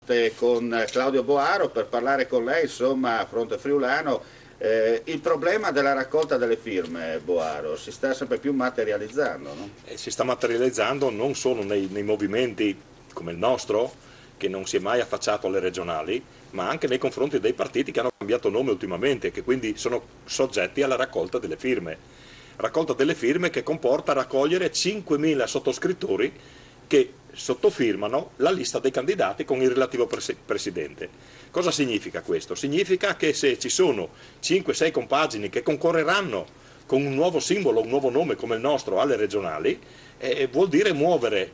notte con Claudio Boaro per parlare con lei, insomma, a fronte friulano. Il problema della raccolta delle firme, Boaro, si sta sempre più materializzando, no? Si sta materializzando non solo nei movimenti come il nostro, che non si è mai affacciato alle regionali, ma anche nei confronti dei partiti che hanno cambiato nome ultimamente e che quindi sono soggetti alla raccolta delle firme. Raccolta delle firme che comporta raccogliere 5.000 sottoscrittori che sottofirmano la lista dei candidati con il relativo presidente. Cosa significa questo? Significa che se ci sono 5-6 compagini che concorreranno con un nuovo simbolo, un nuovo nome come il nostro alle regionali, vuol dire muovere,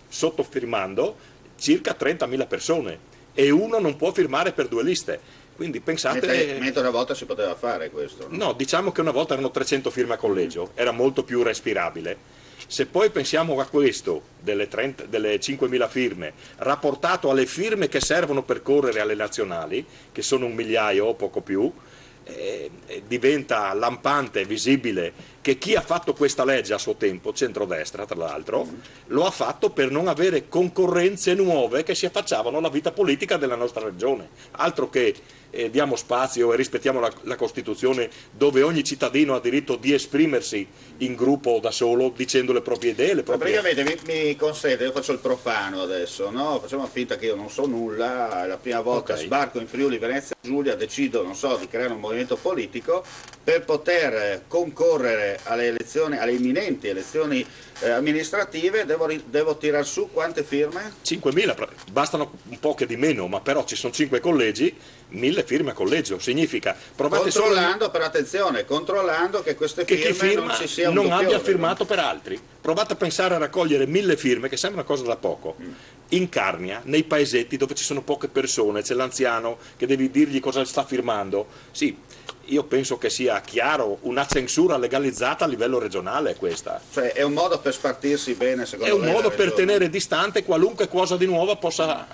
sottofirmando, circa 30.000 persone e uno non può firmare per 2 liste. Quindi pensate... Mentre una volta si poteva fare questo, no? No, diciamo che una volta erano 300 firme a collegio, era molto più respirabile. Se poi pensiamo a questo, delle 5.000 firme, rapportato alle firme che servono per correre alle nazionali, che sono 1 migliaio o poco più, diventa lampante e visibile che chi ha fatto questa legge a suo tempo, centrodestra tra l'altro, lo ha fatto per non avere concorrenze nuove che si affacciavano alla vita politica della nostra regione. Altro che diamo spazio e rispettiamo la Costituzione, dove ogni cittadino ha diritto di esprimersi in gruppo o da solo dicendo le proprie idee. Praticamente mi consente, io faccio il profano adesso, no? Facciamo finta che io non so nulla, è la prima volta sbarco in Friuli Venezia Giulia, decido, non so, di creare un movimento politico per poter concorrere alle elezioni, alle imminenti elezioni amministrative. Devo tirar su quante firme? 5.000, bastano un po' che di meno, ma però ci sono 5 collegi, 1.000 firme a collegio, significa provate controllando, solo... però attenzione, controllando che queste firme non ci sia un non doppione, abbia firmato per altri. Provate a pensare a raccogliere 1.000 firme, che sembra una cosa da poco, in Carnia, nei paesetti dove ci sono poche persone, c'è l'anziano che devi dirgli cosa sta firmando. Sì, io penso che sia chiaro, una censura legalizzata a livello regionale è questa. Cioè è un modo per spartirsi bene, secondo lei? È un modo per tenere distante qualunque cosa di nuovo possa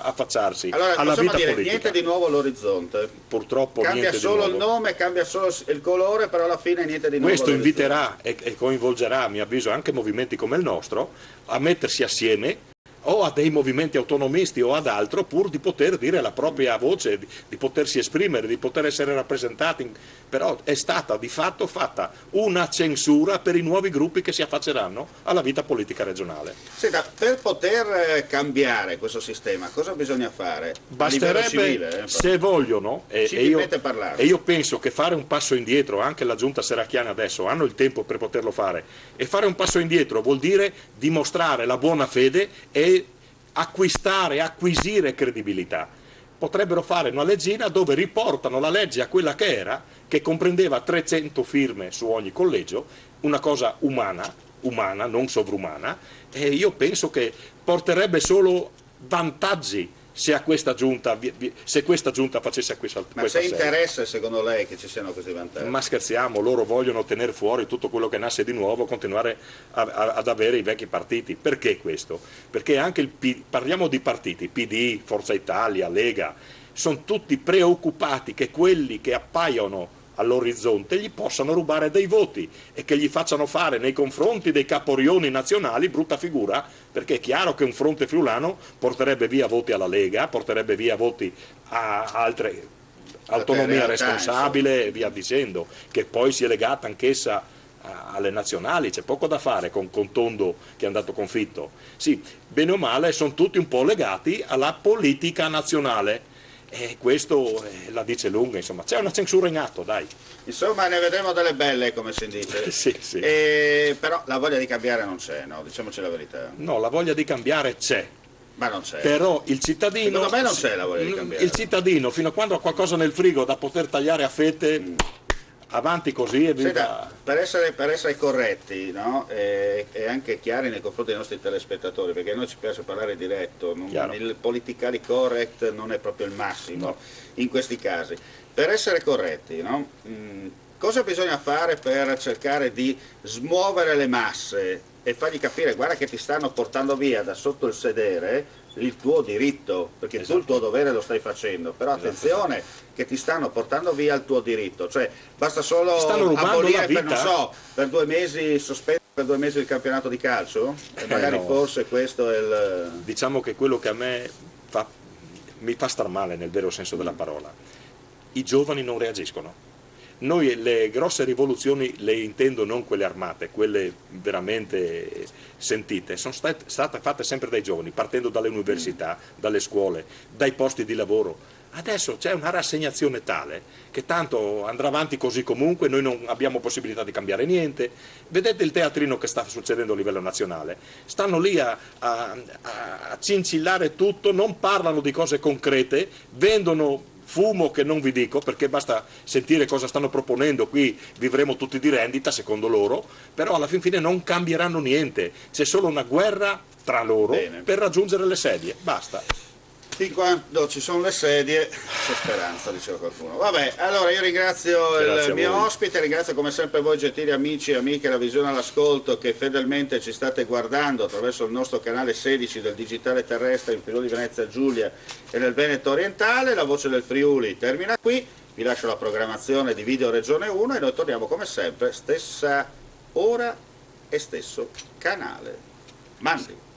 affacciarsi alla vita politica. Niente di nuovo all'orizzonte. Purtroppo cambia niente solo di nuovo. Il nome, cambia solo il colore, però alla fine niente di nuovo. Questo inviterà e coinvolgerà, a mio avviso, anche movimenti come il nostro a mettersi assieme o a dei movimenti autonomisti o ad altro, pur di poter dire la propria voce, di potersi esprimere, di poter essere rappresentati. Però è stata di fatto fatta una censura per i nuovi gruppi che si affacceranno alla vita politica regionale. Senta, per poter cambiare questo sistema cosa bisogna fare? Basterebbe, civile, se vogliono, e io penso che fare un passo indietro, anche la giunta serracchiana adesso hanno il tempo per poterlo fare, e fare un passo indietro vuol dire dimostrare la buona fede e acquisire credibilità. Potrebbero fare una leggina dove riportano la legge a quella che era, che comprendeva 300 firme su ogni collegio, una cosa umana, non sovrumana, e io penso che porterebbe solo vantaggi se questa giunta facesse questa Ma se interessa secondo lei che ci siano questi vantaggi? Ma scherziamo, loro vogliono tenere fuori tutto quello che nasce di nuovo, continuare ad avere i vecchi partiti. Perché questo? Perché anche parliamo di partiti, PD, Forza Italia, Lega, sono tutti preoccupati che quelli che appaiono all'orizzonte gli possano rubare dei voti e che gli facciano fare nei confronti dei caporioni nazionali brutta figura, perché è chiaro che un fronte friulano porterebbe via voti alla Lega, porterebbe via voti a altre, autonomia responsabile e via dicendo, che poi si è legata anch'essa alle nazionali. C'è poco da fare con Tondo che è andato conflitto. Sì, bene o male sono tutti un po' legati alla politica nazionale. E questo la dice lunga, insomma, c'è una censura in atto, dai. Insomma, ne vedremo delle belle, come si dice. Sì, sì. Però la voglia di cambiare non c'è, no? Diciamoci la verità. No, la voglia di cambiare c'è. Ma non c'è. Però il cittadino... Secondo me non c'è la voglia di cambiare. Il cittadino, fino a quando ha qualcosa nel frigo da poter tagliare a fette... Avanti così e viva. Per essere corretti, no? E anche chiari nei confronti dei nostri telespettatori, perché a noi ci piace parlare diretto, il politically correct non è proprio il massimo in questi casi. Per essere corretti, no? Cosa bisogna fare per cercare di smuovere le masse e fargli capire: guarda che ti stanno portando via da sotto il sedere il tuo diritto, perché tu il tuo dovere lo stai facendo, però attenzione che ti stanno portando via il tuo diritto, cioè basta solo abolire per 2 mesi, sospendere per 2 mesi il campionato di calcio, e magari forse questo è il... Diciamo che quello che a me fa mi fa star male nel vero senso della parola, i giovani non reagiscono. Noi le grosse rivoluzioni le intendo non quelle armate, quelle veramente sentite, sono state fatte sempre dai giovani, partendo dalle università, dalle scuole, dai posti di lavoro. Adesso c'è una rassegnazione tale che tanto andrà avanti così comunque, noi non abbiamo possibilità di cambiare niente. Vedete il teatrino che sta succedendo a livello nazionale, stanno lì a cincillare tutto, non parlano di cose concrete, vendono fumo che non vi dico, perché basta sentire cosa stanno proponendo, qui vivremo tutti di rendita secondo loro, però alla fin fine non cambieranno niente, c'è solo una guerra tra loro per raggiungere le sedie, basta. Fin quando ci sono le sedie c'è speranza, diceva qualcuno. Vabbè, allora io ringrazio il mio ospite, ringrazio come sempre voi gentili amici e amiche della Visione all'Ascolto che fedelmente ci state guardando attraverso il nostro canale 16 del digitale terrestre in Friuli Venezia Giulia e nel Veneto orientale. La voce del Friuli termina qui, vi lascio la programmazione di Video Regione 1 e noi torniamo come sempre stessa ora e stesso canale. Mandi!